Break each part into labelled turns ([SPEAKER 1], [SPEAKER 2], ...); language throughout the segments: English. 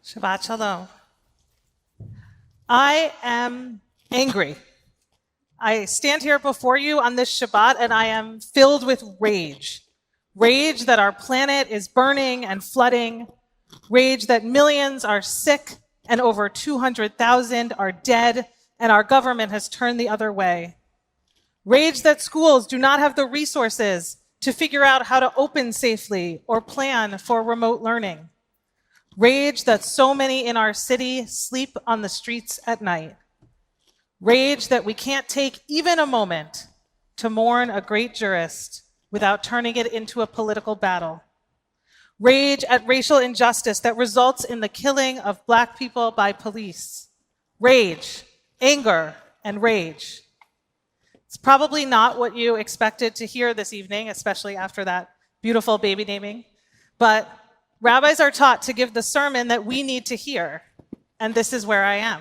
[SPEAKER 1] Shabbat Shalom. I am angry. I stand here before you on this Shabbat and I am filled with rage. Rage that our planet is burning and flooding. Rage that millions are sick and over 200,000 are dead and our government has turned the other way. Rage that schools do not have the resources to figure out how to open safely or plan for remote learning. Rage that so many in our city sleep on the streets at night. Rage that we can't take even a moment to mourn a great jurist without turning it into a political battle. Rage at racial injustice that results in the killing of Black people by police. Rage, anger, and rage. It's probably not what you expected to hear this evening, especially after that beautiful baby naming, but rabbis are taught to give the sermon that we need to hear, and this is where I am.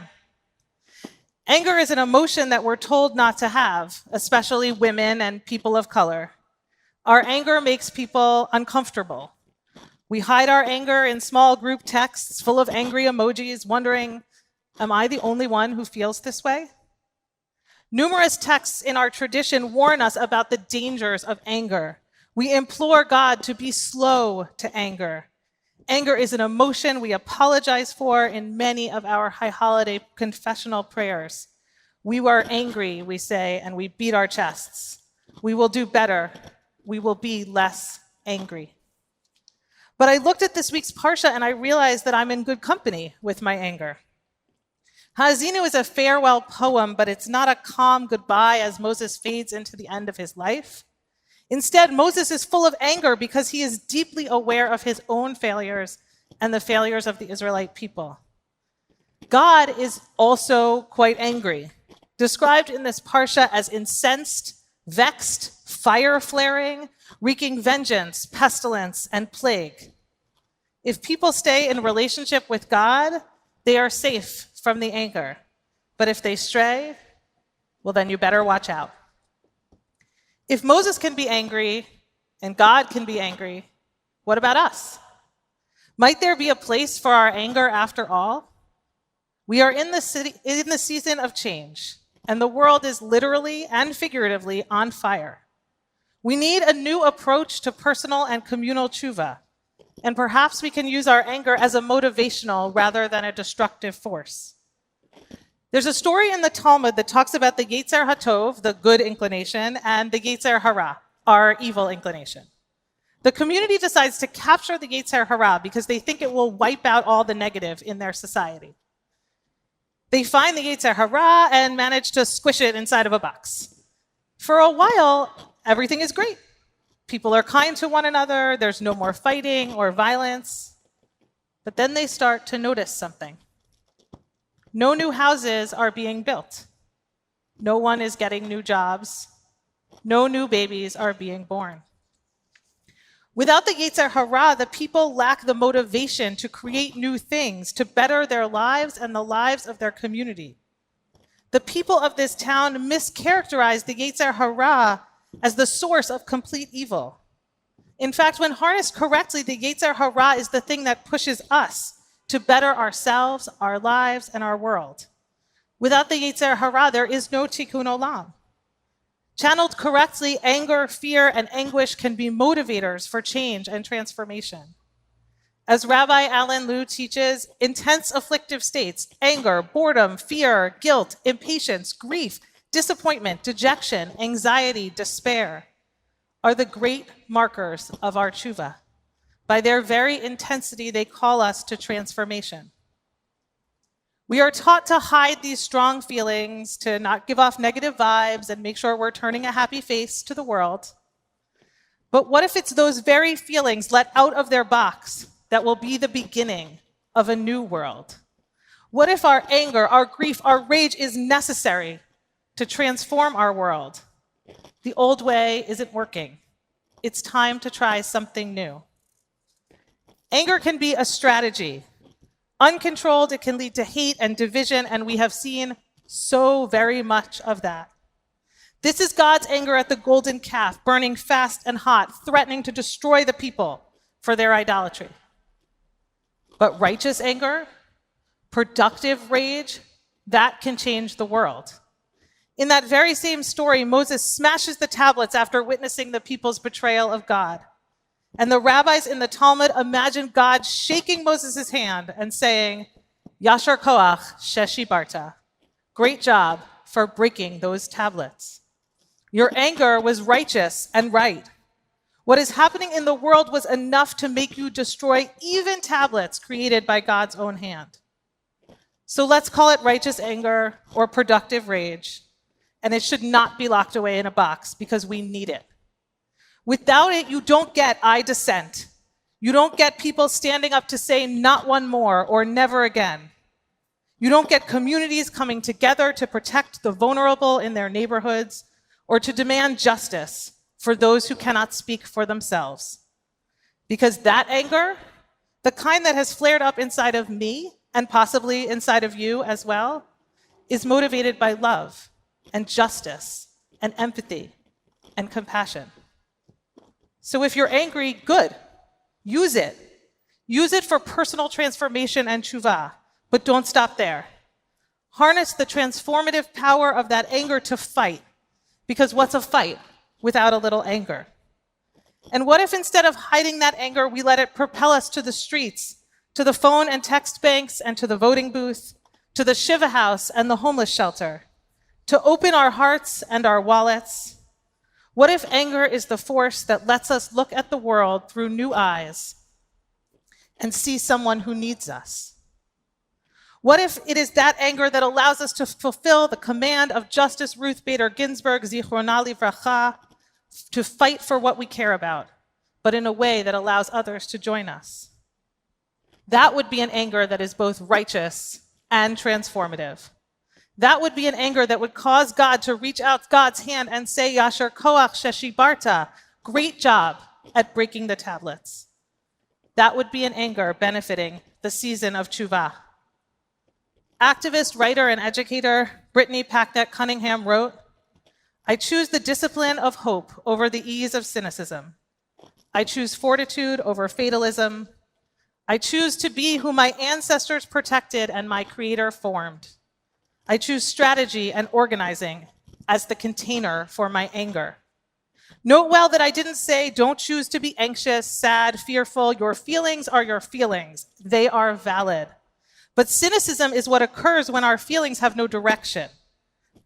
[SPEAKER 1] Anger is an emotion that we're told not to have, especially women and people of color. Our anger makes people uncomfortable. We hide our anger in small group texts full of angry emojis, wondering, am I the only one who feels this way? Numerous texts in our tradition warn us about the dangers of anger. We implore God to be slow to anger. Anger is an emotion we apologize for in many of our high holiday confessional prayers. We were angry, we say, and we beat our chests. We will do better. We will be less angry. But I looked at this week's Parsha and I realized that I'm in good company with my anger. Ha'azinu is a farewell poem, but it's not a calm goodbye as Moses fades into the end of his life. Instead, Moses is full of anger because he is deeply aware of his own failures and the failures of the Israelite people. God is also quite angry, described in this parsha as incensed, vexed, fire flaring, wreaking vengeance, pestilence, and plague. If people stay in relationship with God, they are safe from the anger. But if they stray, well, then you better watch out. If Moses can be angry and God can be angry, what about us? Might there be a place for our anger after all? We are in the season of change, and the world is literally and figuratively on fire. We need a new approach to personal and communal tshuva, and perhaps we can use our anger as a motivational rather than a destructive force. There's a story in the Talmud that talks about the Yetzer HaTov, the good inclination, and the Yetzer Hara, our evil inclination. The community decides to capture the Yetzer Hara because they think it will wipe out all the negative in their society. They find the Yetzer Hara and manage to squish it inside of a box. For a while, everything is great. People are kind to one another, there's no more fighting or violence. But then they start to notice something. No new houses are being built. No one is getting new jobs. No new babies are being born. Without the Yetzer Hara, the people lack the motivation to create new things, to better their lives and the lives of their community. The people of this town mischaracterize the Yetzer Hara as the source of complete evil. In fact, when harnessed correctly, the Yetzer Hara is the thing that pushes us to better ourselves, our lives, and our world. Without the Yetzer Hara, there is no Tikkun Olam. Channeled correctly, anger, fear, and anguish can be motivators for change and transformation. As Rabbi Alan Liu teaches, intense afflictive states, anger, boredom, fear, guilt, impatience, grief, disappointment, dejection, anxiety, despair, are the great markers of our tshuva. By their very intensity, they call us to transformation. We are taught to hide these strong feelings, to not give off negative vibes, and make sure we're turning a happy face to the world. But what if it's those very feelings let out of their box that will be the beginning of a new world? What if our anger, our grief, our rage is necessary to transform our world? The old way isn't working. It's time to try something new. Anger can be a strategy. Uncontrolled, it can lead to hate and division, and we have seen so very much of that. This is God's anger at the golden calf, burning fast and hot, threatening to destroy the people for their idolatry. But righteous anger, productive rage, that can change the world. In that very same story, Moses smashes the tablets after witnessing the people's betrayal of God. And the rabbis in the Talmud imagine God shaking Moses' hand and saying, Yashar koach sheshibarta. Great job for breaking those tablets. Your anger was righteous and right. What is happening in the world was enough to make you destroy even tablets created by God's own hand. So let's call it righteous anger or productive rage, and it should not be locked away in a box because we need it. Without it, you don't get I dissent. You don't get people standing up to say not one more or never again. You don't get communities coming together to protect the vulnerable in their neighborhoods or to demand justice for those who cannot speak for themselves. Because that anger, the kind that has flared up inside of me and possibly inside of you as well, is motivated by love and justice and empathy and compassion. So if you're angry, good. Use it. Use it for personal transformation and tshuva, but don't stop there. Harness the transformative power of that anger to fight, because what's a fight without a little anger? And what if instead of hiding that anger, we let it propel us to the streets, to the phone and text banks and to the voting booth, to the Shiva house and the homeless shelter, to open our hearts and our wallets? What if anger is the force that lets us look at the world through new eyes and see someone who needs us? What if it is that anger that allows us to fulfill the command of Justice Ruth Bader Ginsburg, Zichrona Livracha, to fight for what we care about, but in a way that allows others to join us? That would be an anger that is both righteous and transformative. That would be an anger that would cause God to reach out God's hand and say, Yashar koach sheshibarta, great job at breaking the tablets. That would be an anger benefiting the season of tshuva. Activist, writer, and educator Brittany Packnett Cunningham wrote, I choose the discipline of hope over the ease of cynicism. I choose fortitude over fatalism. I choose to be who my ancestors protected and my creator formed. I choose strategy and organizing as the container for my anger. Note well that I didn't say don't choose to be anxious, sad, fearful. Your feelings are your feelings. They are valid. But cynicism is what occurs when our feelings have no direction.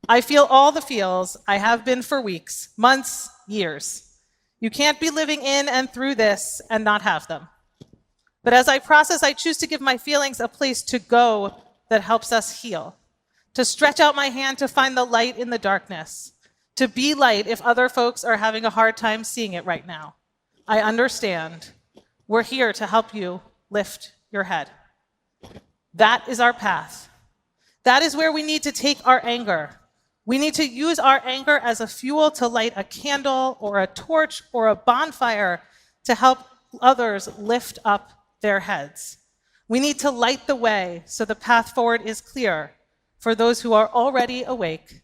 [SPEAKER 1] I feel all the feels. I have been for weeks, months, years. You can't be living in and through this and not have them. But as I process, I choose to give my feelings a place to go that helps us heal, to stretch out my hand to find the light in the darkness, to be light if other folks are having a hard time seeing it right now. I understand. We're here to help you lift your head. That is our path. That is where we need to take our anger. We need to use our anger as a fuel to light a candle or a torch or a bonfire to help others lift up their heads. We need to light the way so the path forward is clear for those who are already awake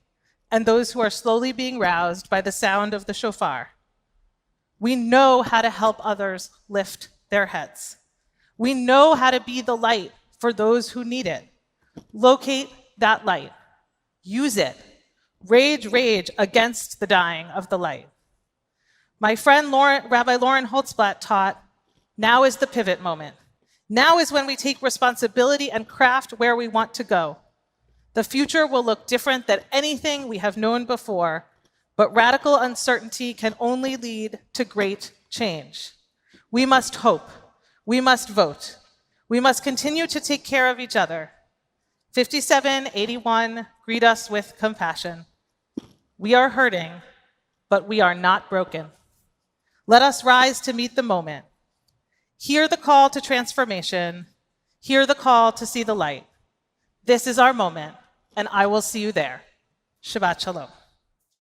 [SPEAKER 1] and those who are slowly being roused by the sound of the shofar. We know how to help others lift their heads. We know how to be the light for those who need it. Locate that light. Use it. Rage against the dying of the light. My friend Rabbi Lauren Holtzblatt taught, now is the pivot moment. Now is when we take responsibility and craft where we want to go. The future will look different than anything we have known before, but radical uncertainty can only lead to great change. We must hope. We must vote. We must continue to take care of each other. 5781, greet us with compassion. We are hurting, but we are not broken. Let us rise to meet the moment. Hear the call to transformation. Hear the call to see the light. This is our moment, and I will see you there. Shabbat Shalom.